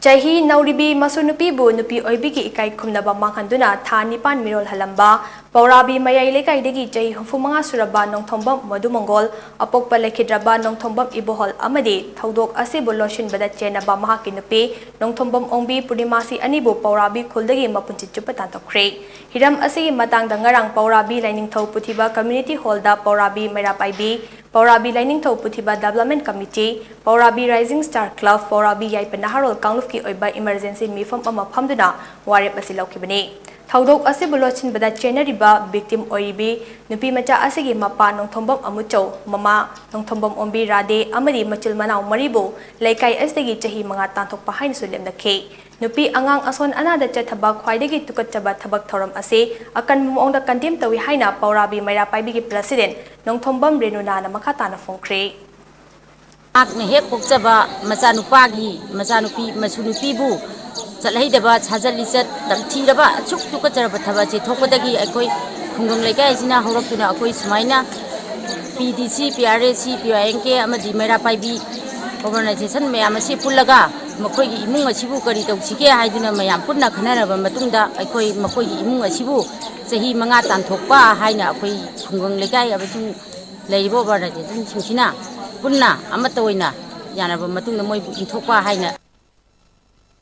Chahi Nauribi Masunupibu Nupi Oibiki Ikai Kumnaba Manghanduna Thani Pan Mirol Halamba Paurabi Mayai Lekai Degi Chahi Hufumanga Suraba Nong Thombam Madu Mongol Apokpa Lekhidraba Nong Thombam Ibohol Amadi Thaudok Asibu Loshin Bada Chenaba Mahaki Nupi Nong Thombam Ongbi Pudimasi Anibu Paurabi Kuldagi Mapunchi Chupatan Tokre Hiram Asi Matang Dangarang Paurabi Lining Thau Puthiba Community Hall da Paurabi Merapaibi Paurabi Lining Thau Puthiba Development Committee Paurabi Rising Star Club Paurabi Yaipanharol Kangluf ki oiba emergency mifam ama phamduna warep asi laukibani thaudok asi bulochin bada chenariba victim oibi nupi macha asigi mapa nongthombam amuchau mama nongthombam ombi rade amari machil manau maribo laikai asigi chahi manga tanthok pahain sulem nakhe nupi angang ason anada chathaba khwaidagi tukatchaba thabak thoram ase akan mongda kandem tawi haina Paurabi Maira Paibi ki president nongthombam renuna na makata na phongkre Akne hek pokjaba machanupi masunupibu chalhaidaba chhajallichat damthiraba achuk tukacharaba thabachi thokpadagi akoi khungam lekai sina horaktuna akoi sumaina PDC PRAC PINK amadi Maira Paibi organization mayam asi pullaga makoi gi imung asibu kari tawsike haiduna mayam punna khanaraba matungda akoi makoi gi imung asibu chahi manga tanthokpa haina akoi khungam lekai abatu leibo organization singina punna amata oina yanaba matungda moi inthokpa haina